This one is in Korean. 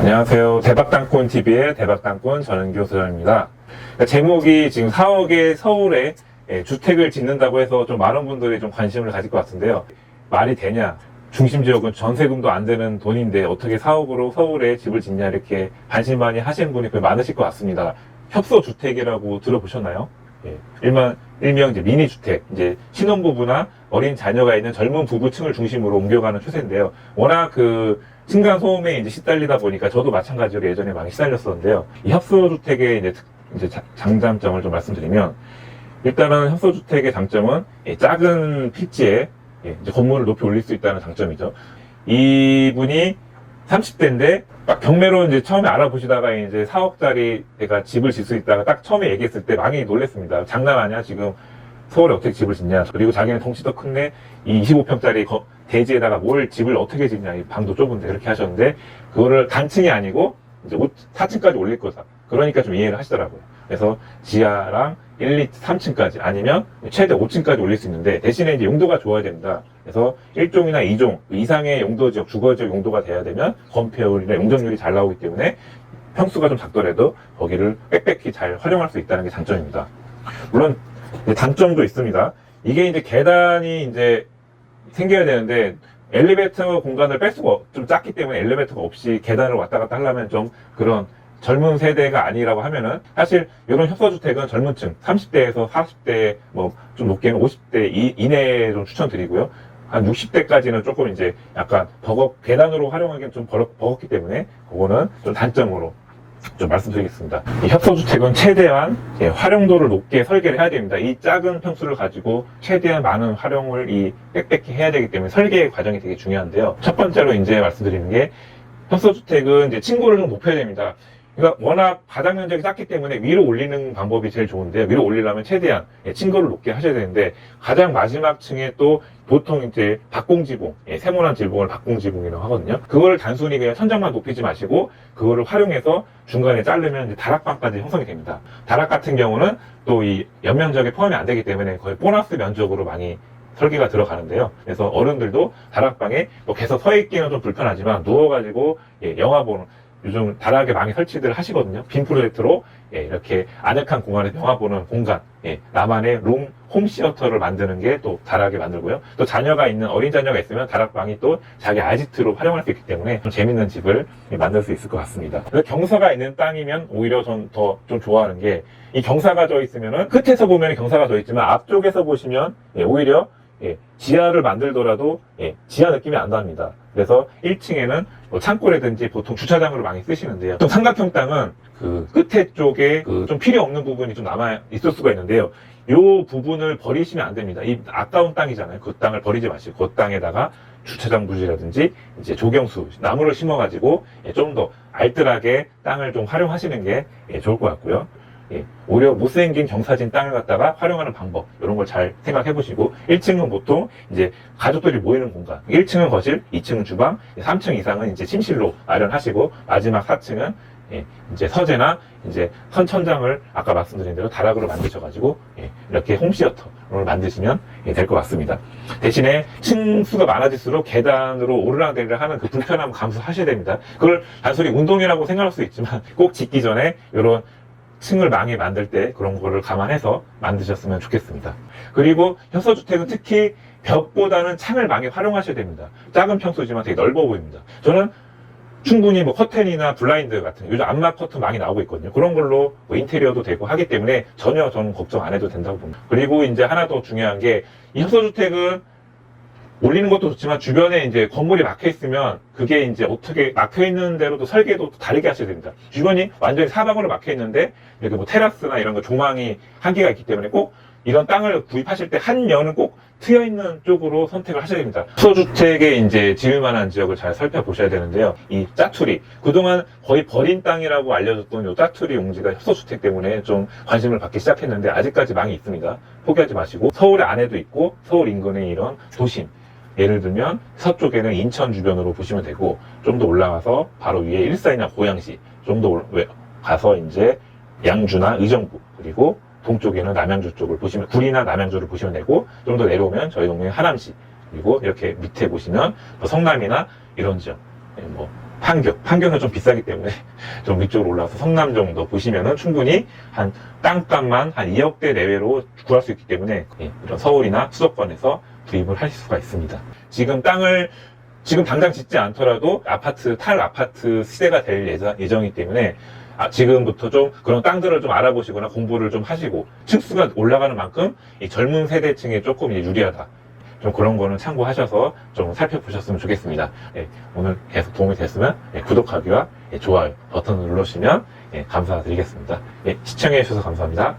안녕하세요. 대박땅꾼TV의 대박땅꾼 전은교 소장입니다. 제목이 지금 4억에 서울에 주택을 짓는다고 해서 좀 많은 분들이 좀 관심을 가질 것 같은데요. 말이 되냐? 중심지역은 전세금도 안 되는 돈인데 어떻게 4억으로 서울에 집을 짓냐 이렇게 반신반의 하시는 분이 거의 많으실 것 같습니다. 협소주택이라고 들어보셨나요? 일명 이제 미니주택, 이제 신혼부부나 어린 자녀가 있는 젊은 부부층을 중심으로 옮겨가는 추세인데요. 워낙 층간 소음에 이제 시달리다 보니까 저도 마찬가지로 예전에 많이 시달렸었는데요. 이 협소주택의 이제 장단점을 좀 말씀드리면, 일단은 협소주택의 장점은 작은 필지에 이제 건물을 높이 올릴 수 있다는 장점이죠. 이분이 30대인데 막 경매로 이제 처음에 알아보시다가 이제 4억짜리 내가 집을 질 수 있다가 딱 처음에 얘기했을 때 많이 놀랬습니다. 장난 아니야 지금 서울에 어떻게 집을 짓냐. 그리고 자기는 덩치도 큰데 이 25평짜리 대지에다가 뭘 집을 어떻게 짓냐. 이 방도 좁은데 이렇게 하셨는데 그거를 단층이 아니고 이제 4층까지 올릴 거다. 그러니까 좀 이해를 하시더라고요. 그래서 지하랑 1, 2, 3층까지 아니면 최대 5층까지 올릴 수 있는데 대신에 이제 용도가 좋아야 됩니다. 그래서 1종이나 2종 이상의 용도지역, 주거지역 용도가 돼야 되면 건폐율이나 용적률이 잘 나오기 때문에 평수가 좀 작더라도 거기를 빽빽히 잘 활용할 수 있다는 게 장점입니다. 물론 단점도 있습니다. 이게 이제 계단이 이제 생겨야 되는데 엘리베이터 공간을 뺄 수가 좀 작기 때문에 엘리베이터가 없이 계단을 왔다 갔다 하려면 좀 그런 젊은 세대가 아니라고 하면은 사실 이런 협소주택은 젊은 층 30대에서 40대 뭐 좀 높게는 50대 이내에 좀 추천드리고요. 한 60대까지는 조금 이제 약간 계단으로 활용하기엔 좀 버겁기 때문에 그거는 좀 단점으로 좀 말씀드리겠습니다. 이 협소주택은 최대한 활용도를 높게 설계를 해야 됩니다. 이 작은 평수를 가지고 최대한 많은 활용을 빽빽히 해야 되기 때문에 설계 과정이 되게 중요한데요. 첫 번째로 이제 말씀드리는 게 협소주택은 이제 층고를 좀 높여야 됩니다. 그러니까 워낙 바닥 면적이 작기 때문에 위로 올리는 방법이 제일 좋은데 위로 올리려면 최대한 층고를 높게 하셔야 되는데 가장 마지막 층에 또 보통 이제 박공지붕, 세모난 지붕을 박공지붕이라고 하거든요. 그거를 단순히 그냥 천장만 높이지 마시고 그거를 활용해서 중간에 자르면 이제 다락방까지 형성이 됩니다. 다락 같은 경우는 또 이 연면적에 포함이 안 되기 때문에 거의 보너스 면적으로 많이 설계가 들어가는데요. 그래서 어른들도 다락방에 뭐 계속 서 있기는 좀 불편하지만 누워가지고 영화 보는 요즘 다락에 많이 설치들 하시거든요. 빔 프로젝트로 이렇게 아늑한 공간에서 영화 보는 공간, 나만의 홈시어터를 만드는 게 또 다락에 만들고요. 또 자녀가 있는 어린 자녀가 있으면 다락방이 또 자기 아지트로 활용할 수 있기 때문에 좀 재밌는 집을 만들 수 있을 것 같습니다. 경사가 있는 땅이면 오히려 전 더 좀 좋아하는 게 이 경사가 져 있으면은 끝에서 보면 경사가 져 있지만 앞쪽에서 보시면 오히려 지하를 만들더라도 지하 느낌이 안 납니다. 그래서 1층에는 뭐 창고라든지 보통 주차장으로 많이 쓰시는데요. 또 삼각형 땅은 그 끝에 쪽에 좀 필요 없는 부분이 좀 남아 있을 수가 있는데요. 이 부분을 버리시면 안 됩니다. 이 아까운 땅이잖아요. 그 땅을 버리지 마시고 그 땅에다가 주차장 부지라든지 이제 조경수, 나무를 심어가지고 좀 더 알뜰하게 땅을 좀 활용하시는 게 좋을 것 같고요. 오히려 못생긴 경사진 땅을 갖다가 활용하는 방법 이런 걸 잘 생각해 보시고 1층은 보통 이제 가족들이 모이는 공간 1층은 거실, 2층은 주방, 3층 이상은 이제 침실로 마련하시고 마지막 4층은 이제 서재나 이제 선천장을 아까 말씀드린 대로 다락으로 만드셔가지고 이렇게 홈시어터를 만드시면 될 것 같습니다. 대신에 층수가 많아질수록 계단으로 오르락내리락 하는 그 불편함 감수하셔야 됩니다. 그걸 단순히 운동이라고 생각할 수 있지만 꼭 짓기 전에 이런 층을 많이 만들 때 그런 거를 감안해서 만드셨으면 좋겠습니다. 그리고 협소주택은 특히 벽보다는 창을 많이 활용하셔야 됩니다. 작은 평수지만 되게 넓어 보입니다. 저는 충분히 뭐 커튼이나 블라인드 같은 요즘 암막 커튼 많이 나오고 있거든요. 그런 걸로 뭐 인테리어도 되고 하기 때문에 전혀 저는 걱정 안 해도 된다고 봅니다. 그리고 이제 하나 더 중요한 게 이 협소주택은 올리는 것도 좋지만 주변에 이제 건물이 막혀 있으면 그게 이제 어떻게 막혀 있는 대로도 설계도 다르게 하셔야 됩니다. 주변이 완전히 사방으로 막혀 있는데 이렇게 뭐 테라스나 이런 거 조망이 한계가 있기 때문에 꼭 이런 땅을 구입하실 때 한 면은 꼭 트여 있는 쪽으로 선택을 하셔야 됩니다. 협소주택에 이제 지을 만한 지역을 잘 살펴보셔야 되는데요. 이 짜투리 그동안 거의 버린 땅이라고 알려졌던 이 짜투리 용지가 협소주택 때문에 좀 관심을 받기 시작했는데 아직까지 많이 있습니다. 포기하지 마시고 서울 안에도 있고 서울 인근의 이런 도심 예를 들면 서쪽에는 인천 주변으로 보시면 되고 좀 더 올라가서 바로 위에 일산이나 고양시 좀 더 가서 이제 양주나 의정부 그리고 동쪽에는 남양주 쪽을 보시면 구리나 남양주를 보시면 되고 좀 더 내려오면 저희 동네 하남시 그리고 이렇게 밑에 보시면 뭐 성남이나 이런 지역 뭐 판교는 좀 비싸기 때문에 좀 위쪽으로 올라와서 성남 정도 보시면은 충분히 한 땅값만 한 2억대 내외로 구할 수 있기 때문에 이런 서울이나 수도권에서 구입을 하실 수가 있습니다. 지금 땅을 지금 당장 짓지 않더라도 탈아파트 시대가 될 예정이기 때문에 지금부터 좀 그런 땅들을 좀 알아보시거나 공부를 좀 하시고 층수가 올라가는 만큼 이 젊은 세대층에 조금 유리하다. 좀 그런 거는 참고하셔서 좀 살펴보셨으면 좋겠습니다. 오늘 계속 도움이 됐으면 구독하기와 좋아요 버튼을 눌러주시면 감사드리겠습니다. 시청해주셔서 감사합니다.